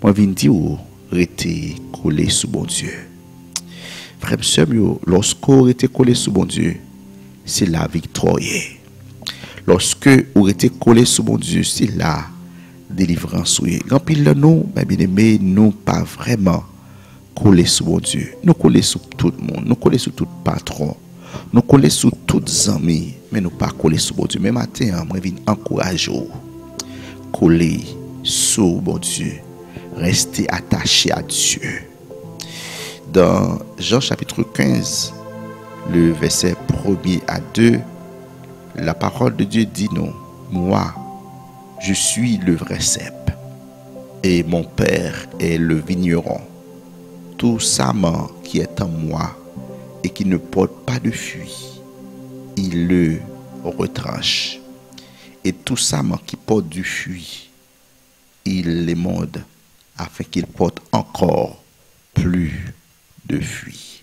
moi viens dire rester collé sous bon Dieu. Frère sœur, lorsqu'on était collé sous bon Dieu, c'est la victoire. Lorsque on était collé sous bon Dieu, c'est la délivrance. Grand pile nous, bien aimé, nous pas vraiment collés sous bon Dieu. Nous collés sous tout le monde, nous collés sous tout patron, nous collés sous tous amis, mais nous pas collés sous bon Dieu. Mais matin, moi viens encourager coller sous bon Dieu, rester attaché à Dieu. Dans Jean chapitre 15, le verset 1er à 2, la parole de Dieu dit non, moi, je suis le vrai cep et mon Père est le vigneron. Tout sarment qui est en moi et qui ne porte pas de fruit, il le retranche. Et tout sarment qui porte du fruit, il l'émonde afin qu'il porte encore plus de fruits.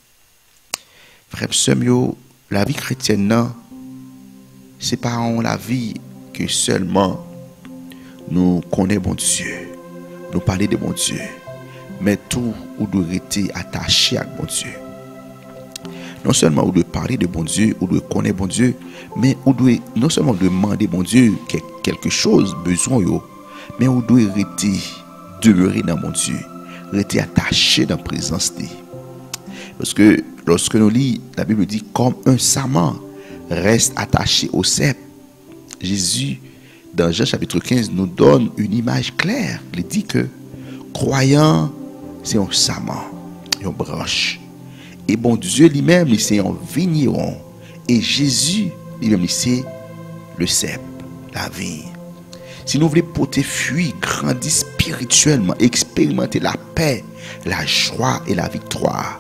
Frère Semio, la vie chrétienne, non, c'est pas en la vie que seulement nous connaissons bon Dieu, nous parler de bon Dieu, mais tout ou doit rester attaché à bon Dieu. Non seulement on doit parler de bon Dieu, on doit connaître bon Dieu, mais on doit non seulement demander bon Dieu quelque chose, besoin, mais on doit rester demeurer dans mon Dieu, rester attaché dans la présence de. Parce que lorsque nous lisons, la Bible dit comme un sarment reste attaché au cep. Jésus, dans Jean chapitre 15, nous donne une image claire. Il dit que croyant, c'est un sarment, une branche. Et bon Dieu lui-même, c'est un vigneron. Et Jésus lui-même, c'est le cep, la vigne. Si nous voulons porter fruit, grandir spirituellement, expérimenter la paix, la joie et la victoire,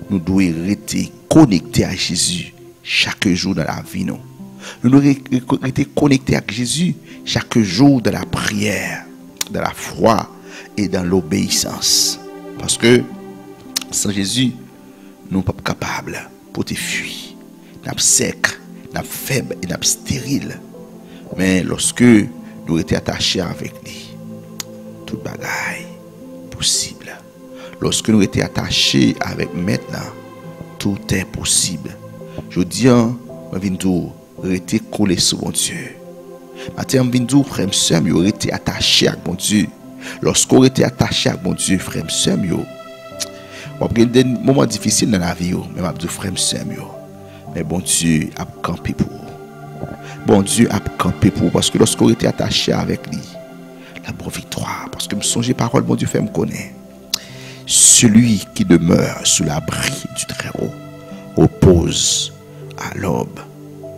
nous devons rester connectés à Jésus chaque jour dans la vie. Nous devons rester connectés à Jésus chaque jour dans la prière, dans la foi et dans l'obéissance. Parce que sans Jésus, nous ne sommes pas capables de porter fruit. Nous sommes secs, nous sommes faibles et nous sommes stériles. Mais lorsque nous étions attachés avec lui, toute bagaille possible. Lorsque nous étions attachés avec maintenant, tout est possible. Je dis, je viens de rester collé sur mon Dieu. Maintenant, je viens de frère sœur, je été attaché avec mon Dieu. Lorsqu'on était attaché avec mon Dieu, frère sœur, on a des moments difficiles dans la vie, mais je dis frère sœur, mais bon Dieu a campé pour. Bon Dieu a campé pour, parce que lorsqu'on était attaché avec lui, la bonne victoire, parce que me songe parole, bon Dieu fait me connaître. Celui qui demeure sous l'abri du Très-Haut oppose à l'aube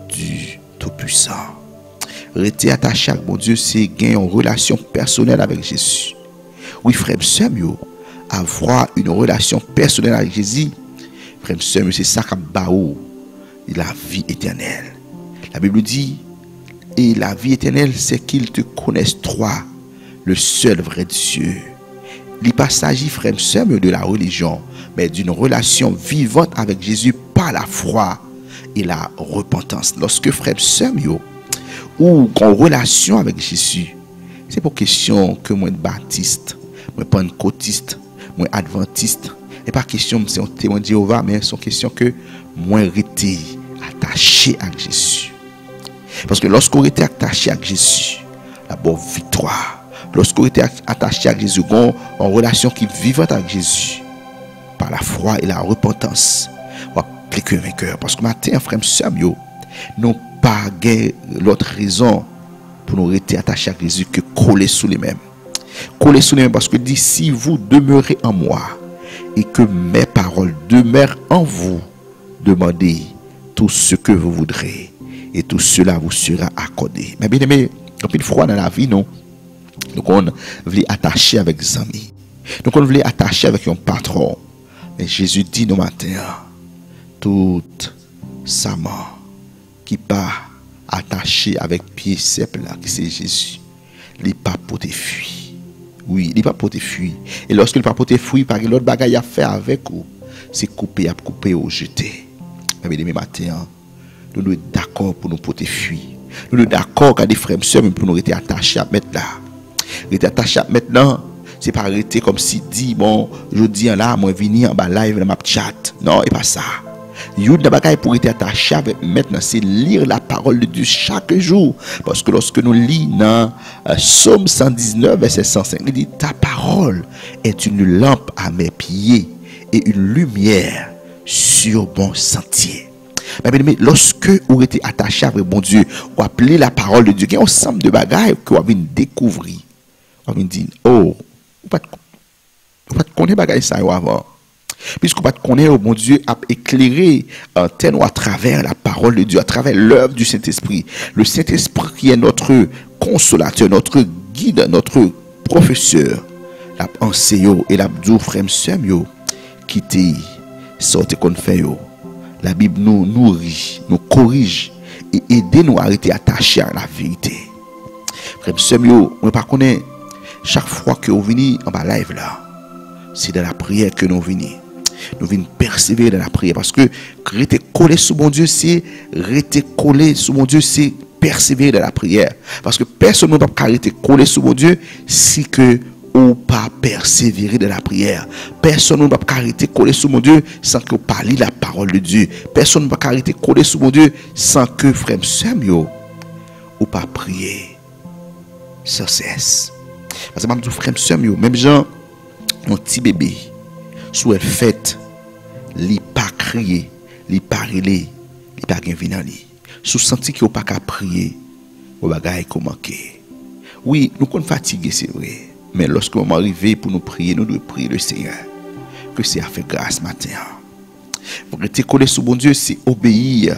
du Tout-Puissant. Rester attaché à mon Dieu, c'est gagner une relation personnelle avec Jésus. Oui, frère Samuel, avoir une relation personnelle avec Jésus, frère Samuel, c'est ça qui baou la vie éternelle. La Bible dit, et la vie éternelle, c'est qu'ils te connaissent toi, le seul vrai Dieu. Il ne s'agit pas, frère Samuel, de la religion, mais d'une relation vivante avec Jésus par la foi et la repentance. Lorsque frère Samuel ou en relation avec Jésus, c'est pour question que moi baptiste, moi pentecôtiste, moi adventiste, et pas question c'est un témoin de Jéhovah, mais c'est une question que moi été attaché à Jésus. Parce que lorsqu'on était attaché à Jésus, la bonne victoire. Lorsqu'on était attaché à Jésus, en relation qui vivante avec Jésus, par la foi et la repentance, on va plus que vainqueur. Parce que matin, frère Samuel, nous pas l'autre raison pour nous rester attachés à Jésus que coller sous les mêmes. Coller sous les mêmes, parce que dit, si vous demeurez en moi et que mes paroles demeurent en vous, demandez tout ce que vous voudrez et tout cela vous sera accordé. Mais bien aimé, une fois dans la vie, non. Donc on voulait attacher avec des amis. Donc on voulait attacher avec un patron. Mais Jésus dit nos matins, tout sa main qui pas attaché avec pied simple là, qui c'est Jésus, il n'est pas pour tes fruits. Oui, il n'est pas pour tes fruits. Et lorsqu'il n'est pas pour tes fruits, par l'autre bagaille à faire avec vous, c'est couper ou jeter. Mais demain matin, nous sommes d'accord pour nous porter fruits. Nous sommes d'accord avec des frères et sœurs pour nous rester attachés à mettre là. Rester attachés à maintenant, C'est pas arrêter comme si dit bon, je dis là, moi venir en bas live dans ma chat. Non, et pas ça. Une des bagailles pour être attaché avec maintenant, c'est lire la parole de Dieu chaque jour. Parce que lorsque nous lisons dans Psaume 119, verset 105, il dit ta parole est une lampe à mes pieds et une lumière sur mon sentier. Mais lorsque vous êtes attaché avec bon Dieu, vous appelez la parole de Dieu, il y a un ensemble de bagailles que vous avez découvert. Vous avez dit, oh, vous ne connaissez pas ça avant. Puisque vous ne connaissez pas, bon Dieu a éclairé à travers la parole de Dieu, à travers l'œuvre du Saint-Esprit. Le Saint-Esprit qui est notre consolateur, notre guide, notre professeur. La pensée et la dou frère Samuel qui te sorti qu'on fait yo. La Bible nous nourrit, nous corrige et aide nous à rester attachés à la vérité. Frère Samuel, on ne pas connaître chaque fois que vous venez en bas live là, c'est dans la prière que nous venons. Nous venons persévérer dans la prière parce que rester collé sous mon Dieu, c'est rester collé sous mon Dieu, c'est persévérer dans la prière. Parce que personne ne peut pas rester collé sous mon Dieu si que ou pas persévérer dans la prière. Personne ne peut pas arrêter coller sur mon Dieu sans que vous parliez la parole de Dieu. Personne ne peut pas arrêter coller sur mon Dieu sans que frère Samuel ou pas prier sans cesse. Parce que même frère Samuel, même Jean, un petit bébé, sous elle fête, il pas crier, il pas riler, il pas gain venir li. Sous senti qu'il pas qu'à prier, au bagaille ko manquer. Oui, nous sommes fatigués, c'est vrai. Mais lorsque nous arrivons pour nous prier, nous devons prier le Seigneur. Que c'est à faire grâce matin. Vous rester collé sous bon Dieu, c'est obéir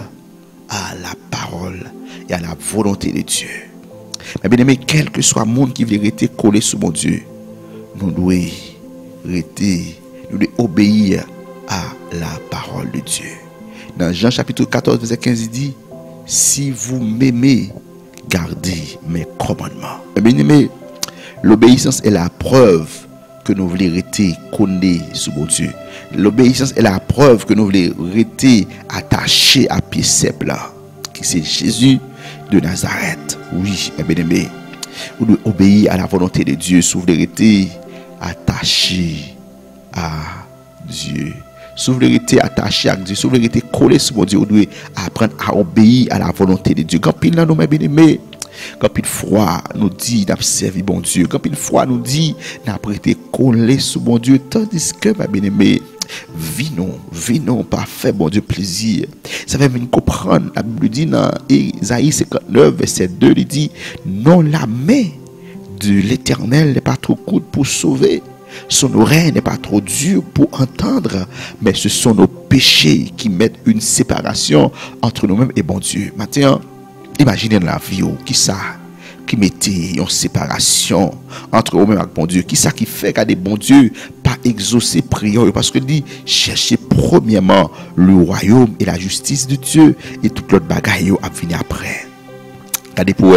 à la parole et à la volonté de Dieu. Mais bien aimé, quel que soit le monde qui veut rester collé sous mon Dieu, nous devons obéir à la parole de Dieu. Dans Jean chapitre 14, verset 15, il dit, si vous m'aimez, gardez mes commandements. Bien aimé, l'obéissance est la preuve que nous voulons rester collés sous mon Dieu. L'obéissance est la preuve que nous voulons rester attachés à pied là, qui c'est Jésus de Nazareth. Oui, bien aimé, vous devez obéir à la volonté de Dieu, si vous voulez rester attachés à Dieu. Si vous voulez rester attaché à Dieu, si vous voulez rester collé sur mon Dieu, vous devez apprendre à obéir à la volonté de Dieu. Quand il nous bien aimé, quand une fois nous dit d'abord servir bon Dieu, quand une fois nous dit d'abord été collé sur bon Dieu, tandis que ma bien-aimé, vinons, parfait, bon Dieu, plaisir. Ça va venir comprendre. La Bible dit dans Isaïe 59, verset 2, il dit, non, la main de l'Éternel n'est pas trop courte pour sauver. Son oreille n'est pas trop dure pour entendre, mais ce sont nos péchés qui mettent une séparation entre nous-mêmes et bon Dieu. Maintenant, imaginez la vie qui mettait une séparation entre nous-mêmes et bon Dieu. Qui ça qui fait qu'à des bons dieux pas exaucer prière, parce que dit cherchez premièrement le royaume et la justice de Dieu et toute l'autre bagaille à venir après. Regardez pour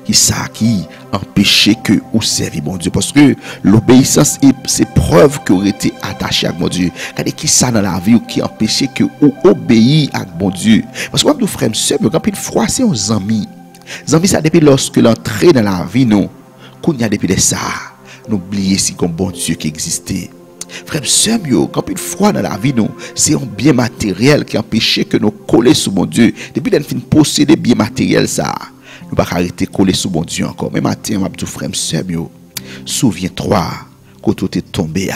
qui ça qui empêchait que vous serviez mon Dieu, parce que l'obéissance c'est preuve que vous été attaché à mon Dieu. Regardez qui ça dans la vie qui empêchait que vous obéissez à mon Dieu, parce que nous frères sœurs, quand une fois c'est aux amis ça depuis lorsque l'entrée dans la vie nous qu'on y a depuis ça nous oublier si comme bon Dieu qui existait. Frère sœur, quand une fois dans la vie nous c'est un bien matériel qui empêchait que nous coller sur mon Dieu. Depuis qu'on fin posséder bien matériel ça, nous pas arrêter coller sur mon Dieu encore. Mais matin m'a dit frère sœur, souviens-toi quand tu es tombé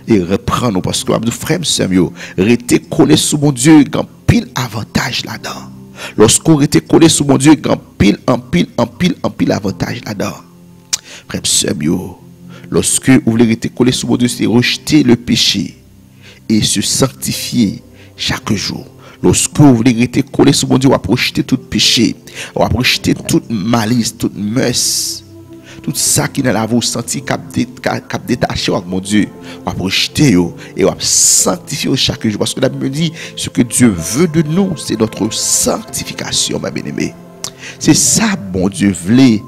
et reprends-nous, parce que m'a dit frère sœur, rester collé sur mon Dieu, grand pile avantage là-dedans. Lorsqu'on était collé sur mon Dieu, grand pile en pile avantage là-dedans. Frère sœur, lorsque vous voulez rester collé sur mon Dieu, c'est rejeter le péché et se sanctifier chaque jour. Lorsque vous voulez rester collé sur mon Dieu, vous rejeter tout péché, vous rejeter toute malice, toute mœurs, tout ça qui n'est là, vous sentez cap détaché avec mon Dieu, vous rejeter et vous sanctifier chaque jour. Parce que la Bible dit, ce que Dieu veut de nous, c'est notre sanctification, ma bien-aimée. C'est ça, bon Dieu, voulait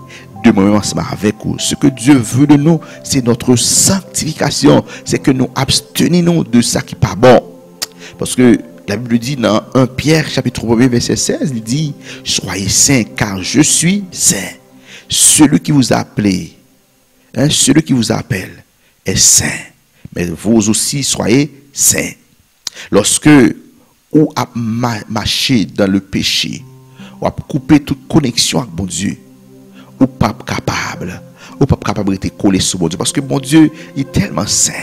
de moi ensemble avec vous. Ce que Dieu veut de nous, c'est notre sanctification. C'est que nous abstenions de ça qui n'est pas bon. Parce que la Bible dit dans 1 Pierre chapitre 1 verset 16, il dit, soyez saints car je suis saint. Celui qui vous a appelé, celui qui vous appelle est saint, mais vous aussi soyez saints. Lorsque vous marchez dans le péché, ou à couper toute connexion avec bon Dieu, ou pas capable de rester collé sur bon Dieu, parce que bon Dieu est tellement saint.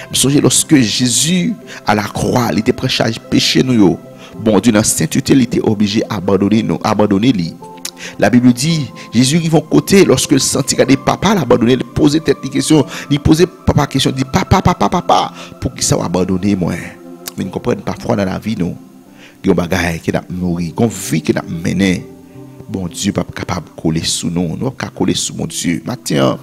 Je me souviens lorsque Jésus à la croix, il était prêché à péché nous, bon Dieu dans la sainteté, il était obligé d'abandonner lui. La Bible dit, Jésus il va côté lorsque il sentit que des papas l'abandonner, il posait tête des questions, il posait papa question, il dit papa, pour qui ça va abandonner moi? Mais nous comprenons parfois dans la vie nous, il y a des bagages qui ont nourri, qu'on vit qui ont mené. Bon Dieu pas capable de coller sous nous, nous pas coller sous mon Dieu. Maintenant,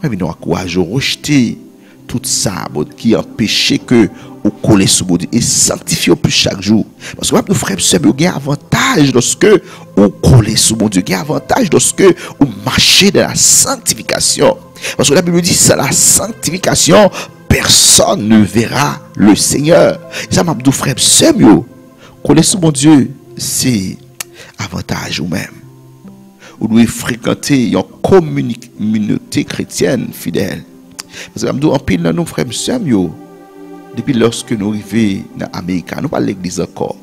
moi nous encourage à rejeter tout ça qui empêche que vous coller sous mon Dieu et sanctifier plus chaque jour. Parce que nous frères sœurs, il y a un avantage lorsque vous collez sous mon Dieu, il y a un avantage lorsque vous marchez dans la sanctification. Parce que la Bible dit ça, la sanctification, personne ne verra le Seigneur. Ça m'a dit frères sœurs, coller sous mon Dieu, c'est avantage ou même. Vous devez fréquenter une communauté chrétienne fidèle. Parce que en pile dans nos frères sœurs, depuis lorsque nous arrivons dans l'Amérique, nous pas l'église encore.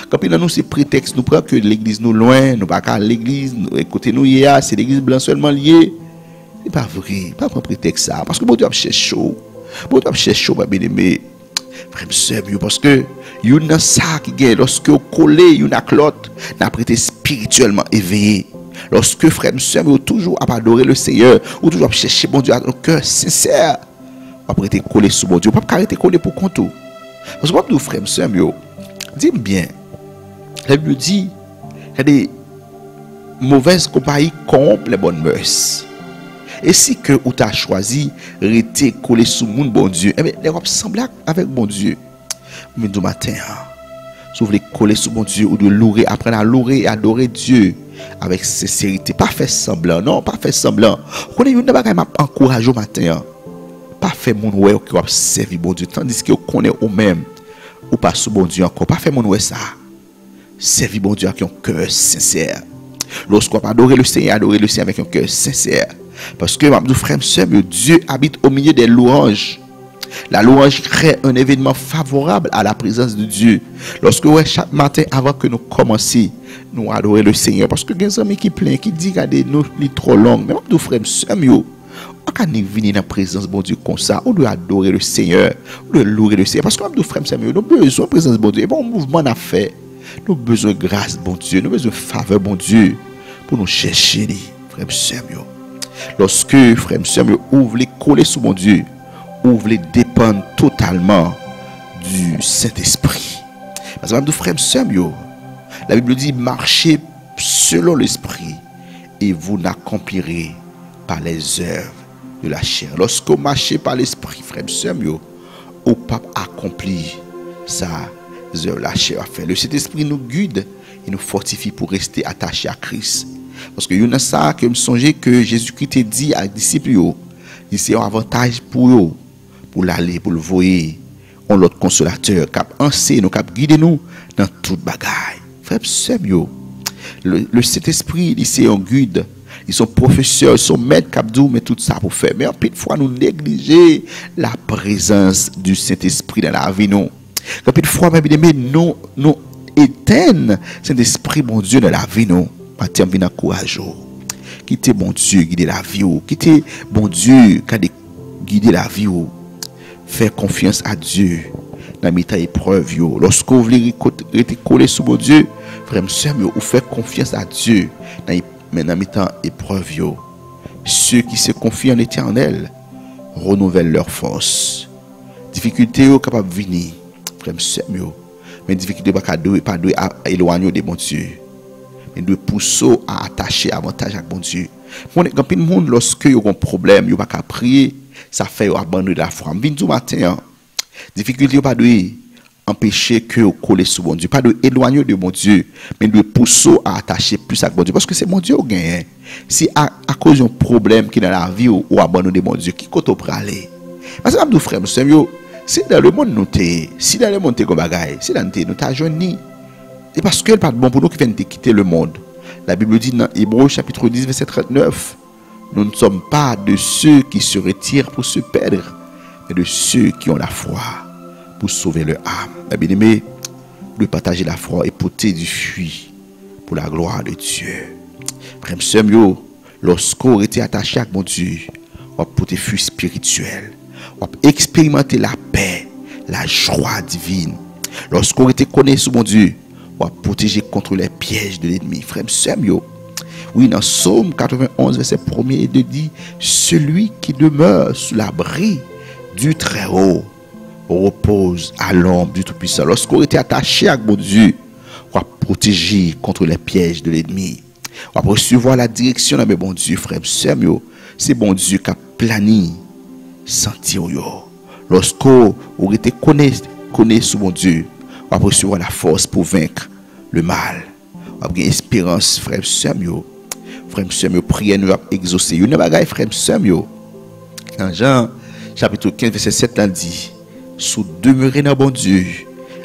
Quand nous c'est prétexte, nous prenons que l'église nous loin, nous pas à l'église, écoutez nous hier, c'est l'église blanche seulement liée. C'est pas vrai, pas un prétexte ça. Parce que bon Dieu a cherché chaud. Bon Dieu a cherché chaud, bien aimé. Frère sœur, parce que il y a ça qui gagne lorsque vous collez une à l'autre, n'a prêté spirituellement éveillé. Lorsque frère sœur toujours à adorer le Seigneur, ou toujours à chercher bon Dieu à un cœur sincère, après être collé sous bon Dieu, pas arrêter coller pour compte. Parce que vous frère sœur, dis bien, la Bible dit qu'il y a des mauvaises compagnies corrompent les bonnes mœurs. Et si que vous avez choisi de rester collé sous mon bon Dieu, eh bien, les gens semblent avec bon Dieu. Mais du matin, si vous voulez coller sous mon Dieu ou de louer, apprendre à louer et adorer Dieu avec sincérité. Pas faire semblant, non, pas faire semblant. Vous connaissez, vous n'avez pas encouragé au matin. Pas faire mon ouais qui va servir bon Dieu. Tandis que vous connaissez vous-même, ou pas sous bon Dieu encore. Pas faire mon ouais ça. Servir bon Dieu avec un cœur sincère. Lorsqu'on va adorer le Seigneur avec un cœur sincère. Parce que, mes frères, sœurs, Dieu habite au milieu des louanges. La louange crée un événement favorable à la présence de Dieu. Lorsque chaque matin, avant que nous commencions, nous adorer le Seigneur. Parce que il y a des amis qui plaignent, qui disent que nous sommes trop longs. Mais mes frères, sœurs, quand nous venons dans la présence de Dieu comme ça, on doit adorer le Seigneur, on doit louer le Seigneur. Parce que mes frères, nous avons besoin de la présence de Dieu. Et bon mouvement à faire. Nous avons besoin de grâce, bon Dieu. Nous avons besoin de faveur, bon Dieu, pour nous chercher, frères, sœurs. Lorsque, frères, sœurs, ouvrent les coller sous mon Dieu, ouvrent les dépendre totalement du Saint-Esprit. Parce que, frères, sœurs, la Bible dit, marchez selon l'Esprit et vous n'accomplirez pas les œuvres de la chair. Lorsque vous marchez par l'Esprit, frères, sœurs, vous pas accomplir ça, œuvres de la chair à faire. Le Saint-Esprit nous guide et nous fortifie pour rester attachés à Christ. Parce que il y a ça que me songeais que Jésus-Christ a dit à les disciples, c'est un avantage pour eux, pour l'aller, pour le voyer, on l'autre consolateur, cap enseigner nous, cap guider nous dans toute bagaille. Frère, le Saint-Esprit, il c'est un guide, ils sont professeurs, ils sont maîtres, cap dou, mais tout ça pour faire. Mais en plus de fois, nous négliger la présence du Saint-Esprit dans la vie, nous. En plus de fois, nous éteignons Saint-Esprit, mon Dieu, dans la vie, nous. Matin, vient encourager. Quittez bon Dieu, guider la vie. Quittez bon Dieu, guider la vie. Faire confiance à Dieu dans mes temps épreuves. Lorsque vous voulez rester collé sous mon Dieu, frère, vous faites confiance à Dieu dans mes temps épreuves. Ceux qui se confient en l'Éternel renouvellent leur force. Difficulté capable de venir, frère, mais difficulté pas éloigner de mon Dieu. Mais de pousser à attacher avantage à bon Dieu. Quand le monde, lorsque il y a un problème, il n'y a pas qu'à prier, ça fait abandonner la foi. Je viens matin, difficulté pas de empêcher que vous collez sur bon Dieu, pas de éloigner de mon Dieu, mais de pousser à attacher plus à bon Dieu. Parce que c'est mon Dieu qui gagne. Si à cause d'un problème qui est dans la vie ou abandonner mon Dieu, qui compte pour aller? Parce que, mes frères, si dans le monde nous sommes, si dans le monde nous sommes comme bagaille, si dans le monde nous sommes et parce qu'elle parle bon pour nous qui viennent de quitter le monde. La Bible dit dans Hébreux chapitre 10, verset 39, nous ne sommes pas de ceux qui se retirent pour se perdre, mais de ceux qui ont la foi pour sauver leur âme. Mes bien-aimés, de partager la foi et porter du fruit pour la gloire de Dieu. Frère, lorsqu'on était attaché à mon Dieu, on a porté fruit spirituel, on a expérimenté la paix, la joie divine. Lorsqu'on était connecté sur mon Dieu, on a protégé contre les pièges de l'ennemi. Frère, oui, dans Psaume 91, verset 1er et 2 dit, celui qui demeure sous l'abri du Très-Haut repose à l'ombre du Tout-Puissant. Lorsqu'on était attaché à mon Dieu, on va protéger contre les pièges de l'ennemi. On va recevoir la direction de mon Dieu, frère. C'est bon Dieu qui a plané sentir. Lorsqu'on était connecté sur mon Dieu, on va recevoir la force pour vaincre le mal. On va avoir espérance, frère. Frère, priez nous exaucer. Une bagaille, frère. Dans Jean chapitre 15, verset 7, on dit, sous demeurer dans bon Dieu,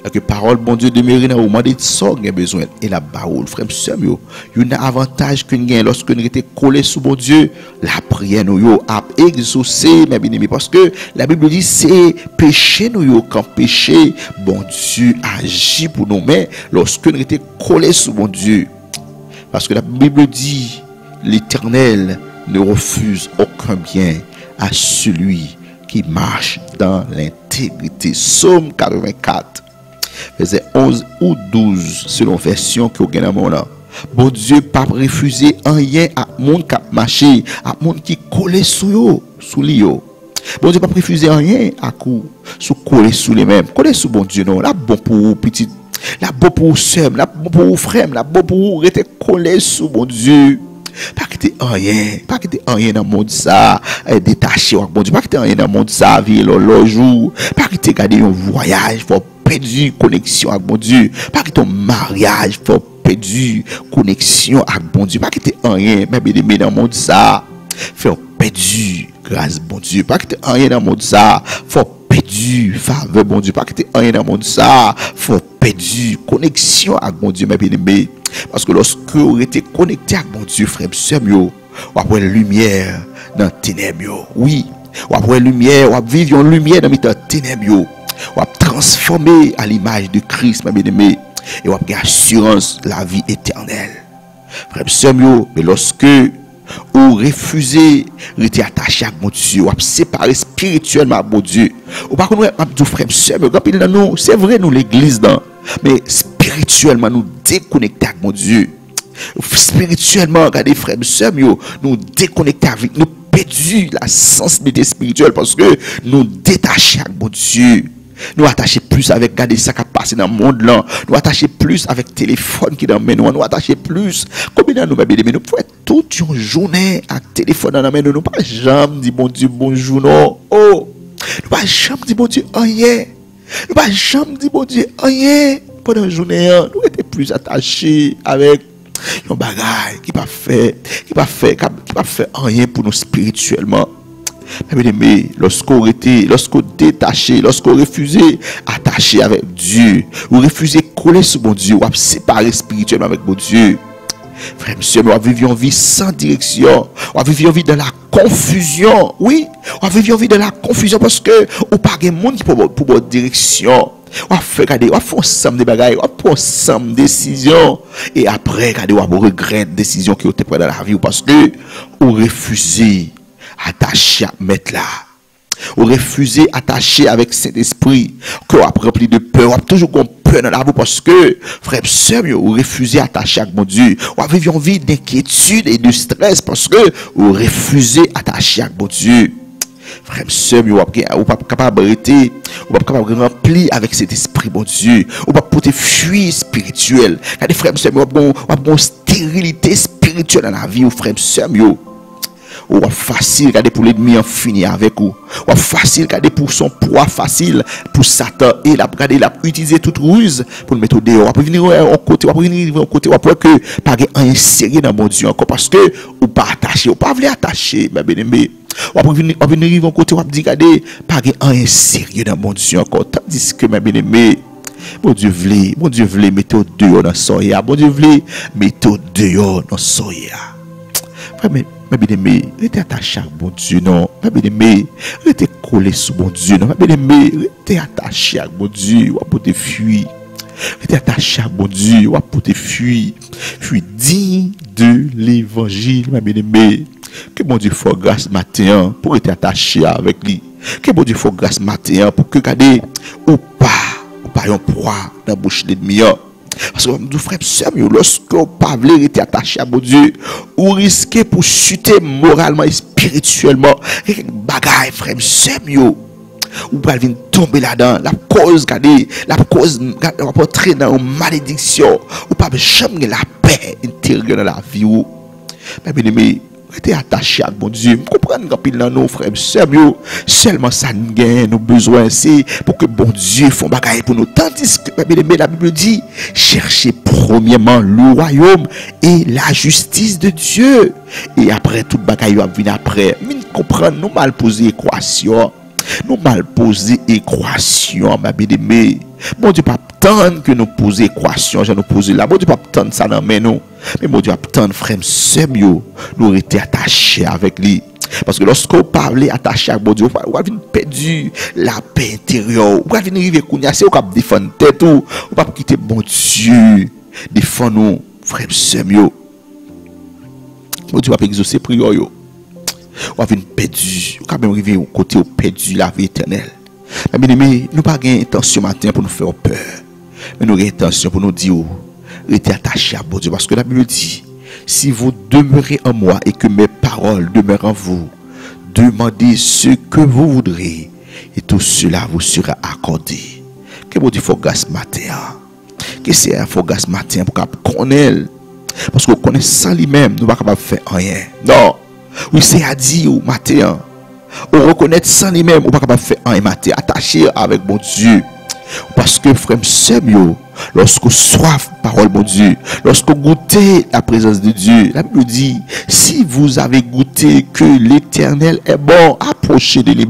et que parole bon Dieu demeurer dans au moment de ça qu'il a besoin et la baoule. Frère, il y a un avantage que nous lorsque nous sommes collés sous bon Dieu, la prière nous a exaucé, mes bien-aimés, parce que la Bible dit c'est péché nous quand péché, bon Dieu agit pour nous, mais lorsque nous sommes collés sous bon Dieu, parce que la Bible dit l'Éternel ne refuse aucun bien à celui qui marche dans l'intégrité. Psaume 84, verset 11 ou 12, selon version que vous avez dans mon nom. Bon Dieu, pas refuser rien à monde qui marché, à monde qui collé sous l'io. Bon Dieu, pas refuser rien à coup, sous coller sous les mêmes. Coller sous bon Dieu, non. Là, bon pour vous, petit. Là, bon pour vous, sœur. Là, bon pour vous, frère. Là, bon pour vous, rester collé sous bon Dieu. Pas quitter rien dans le monde ça, détaché avec bon Dieu. Pas quitter rien dans le monde ça, vivre le jour. Pas quitter garder un voyage, faut perdre connexion avec bon Dieu. Pas quitter un mariage, faut perdre connexion avec bon Dieu. Pas quitter rien, mais bien dans le monde ça, faut perdre grâce bon Dieu. Pas quitter rien dans le monde ça, faut perdre faveur bon Dieu. Pas quitter rien dans le monde ça, faut perdre connexion avec bon Dieu, mais bien. Parce que lorsque vous êtes connecté avec mon Dieu, frère, vous avez la lumière dans les ténèbres. Oui, vous avez la lumière, vous vivez une lumière dans les ténèbres. Vous avez transformé à l'image de Christ, ma bien-aimée. Et vous avez assurance la vie éternelle. Frère, mais lorsque vous refusez d'être attaché à mon Dieu, vous avez séparé spirituellement à mon Dieu. Ou par contre, frère, c'est vrai, nous l'église, mais spirituellement, nous déconnecter avec mon Dieu. Spirituellement, regardez, frères et sœurs, nous déconnecter avec nous, perdu la sensibilité spirituelle parce que nous détachons avec mon Dieu. Nous attachons plus avec regarder ça qui a passé dans le monde là. Nous attachons plus avec le téléphone qui est dans le main. Nous attachons plus. Combien nous nous pouvons être toute une journée avec le téléphone dans la main. Nous pas jamais dire bon Dieu bonjour non. Oh, nous pas jamais dire bon Dieu rien. Nous pas jamais dire bon Dieu rien. Pendant la journée, nous étions plus attachés avec un bagage qui pas fait rien pour nous spirituellement. Mais lorsqu'on détaché, lorsqu'on refusait attacher avec Dieu, ou refusait coller sur mon Dieu, ou séparer spirituellement avec mon Dieu, frère, monsieur, on vit une vie sans direction, on vit une vie dans la confusion. Oui, on vit une vie dans la confusion parce que on pas de monde pour votre direction. On fait ensemble des bagages, on prend ensemble des décisions et après on regrette décision que vous avez prise dans la vie parce que vous refusez attacher à mettre là. Vous refusez attacher avec cet esprit que vous avez rempli de peur, vous avez toujours peur dans la vie parce que frère sœur, vous refusez attacher avec mon Dieu. Vous avez une vie d'inquiétude et de stress parce que vous refusez attacher avec mon Dieu. Frère, sœur, vous n'êtes pas capable d'arrêter, vous n'êtes pas capable de remplir avec cet esprit, bon Dieu. Vous n'êtes pas porter fuite spirituelle. Regardez, frère, sœur, vous avez une stérilité spirituelle dans la vie, frère, sœur. Ou facile, regardez pour l'ennemi en finir avec vous. Ou facile, regardez pour son poids facile, pour Satan. Et il a utilisé toute ruse pour le mettre au dehors. Ou venir au côté, ou venir au côté, ou que pas un sérieux dans mon Dieu encore parce que ou pas attaché, ou pas voulu attacher, ma bien-aimé. Ou venir au côté, ou dire, regardez, pas un sérieux dans mon Dieu encore. Tandis que ma bien-aimé, mon Dieu voulait mettre au dehors dans soya. Mon Dieu voulait mettre au dehors dans soya. Mais bien aimé, restez attaché à bon Dieu, non. Mais bien aimé, restez collé sous bon Dieu, non. Mais bien aimé, restez attaché à bon Dieu, ou pour te fuir. Restez attaché à bon Dieu, ou pour te fuir. Fuir digne de l'évangile, mais bien aimé. Que bon Dieu fasse grâce matin pour être attaché avec lui. Que bon Dieu fasse grâce matin pour que regardez ou pas un proie dans la bouche de l'ennemi. Parce que nous frères sœurs, lorsque vous ne rester attaché à bon Dieu, vous risquez pour chuter moralement et spirituellement. Quelques bagailles, frères sœurs, vous pouvez tomber là-dedans. La cause va entrer dans une malédiction. Vous ne pouvez jamais la paix intérieure dans la vie. Mais bien aimé, restez attaché à bon Dieu. Vous comprenez quand il nos frères sœurs, seulement ça nous gagne, nos besoins, c'est pour que bon Dieu fasse bagaille pour nous. Tandis que la Bible dit, cherchez premièrement le royaume et la justice de Dieu. Et après, toute bagaille va venir après. Mais nous comprenons, nous mal poser équation. Nous mal poser équation, ma bien-aimée. Bon Dieu, pas attendre que nous posions équation, je nous poser là. Bon Dieu, pas attendre ça dans nous. Mais bon Dieu, attendre frère, sœur, nous étions attachés avec lui. Parce que lorsque vous parlez attaché à bon Dieu, vous avez perdu la paix intérieure. Vous avez arrivé à c'est vous défendre tête ou vous pas quitter bon Dieu. Défendre nous, frère, sœur, bon Dieu va exaucer prière. Vous avez perdu, vous avez arrivé au côté où perdu la vie éternelle. Mais nous n'avons pas intention matin pour nous faire peur. Mais nous avons intention pour nous dire, restez attachés à bon Dieu. Parce que la Bible dit, si vous demeurez en moi et que mes paroles demeurent en vous, demandez ce que vous voudrez et tout cela vous sera accordé. Que bon Dieu faut grâce matin. Que c'est un faut grâce matin pour qu'on connaisse. Parce qu'on connaît sans lui-même, nous ne sommes pas capables de faire rien. Non. Oui, c'est à dire au matin. On reconnaît sans lui-même, on ne peut pas faire un matin. Attaché avec mon Dieu. Parce que, frère, sœur, lorsqu'on soif parole, mon Dieu, lorsqu'on goûtez la présence de Dieu, la Bible dit, si vous avez goûté que l'Éternel est bon, approchez de lui.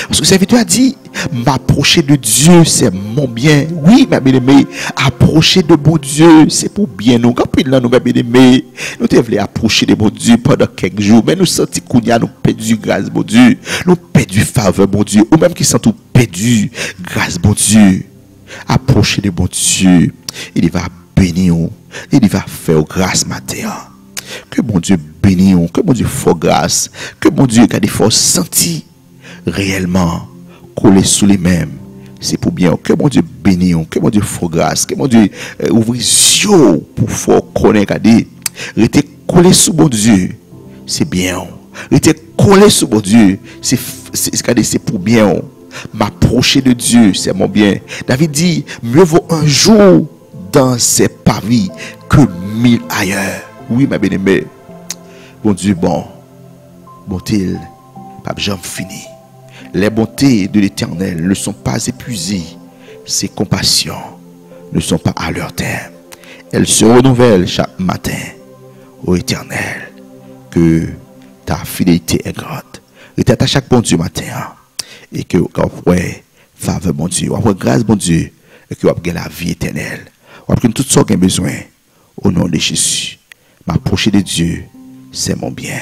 Parce que le serviteur a dit, m'approcher de Dieu, c'est mon bien. Oui, ma bien-aimée, approcher de bon Dieu, c'est pour bien nous. Quand là, nous, ma bien-aimée, nous devons approcher de bon Dieu pendant quelques jours. Mais nous sentons qu'on y a nous perdu grâce, bon Dieu. Nous perdu faveur, bon Dieu. Ou même qui sont tout perdu grâce, bon Dieu. Approcher de bon Dieu. Il va bénir, il va faire grâce matin. Que bon Dieu bénisse, que bon Dieu fasse grâce, que bon Dieu garde force senti réellement collé sous les mêmes. C'est pour bien. Que mon Dieu bénisse, que mon Dieu fasse grâce, que mon Dieu ouvre les yeux pour faire connaître. Rester collé sous mon Dieu, c'est bien. Rester collé sous mon Dieu, c'est pour bien. M'approcher de Dieu, c'est mon bien. David dit, mieux vaut un jour dans ses pavis que 1000 ailleurs. Oui, ma bien-aimée. Bon Dieu, bon. Bon-il, pas jamais fini. Les bontés de l'Éternel ne sont pas épuisées. Ses compassions ne sont pas à leur terme. Elles se renouvellent chaque matin. Ô Éternel, que ta fidélité est grande. Et t'attaches à chaque bon Dieu matin. Et que après, faveur bon Dieu, après grâce bon Dieu, et que après la vie éternelle. Après tout ce qu'on a besoin. Au nom de Jésus. M'approcher de Dieu, c'est mon bien.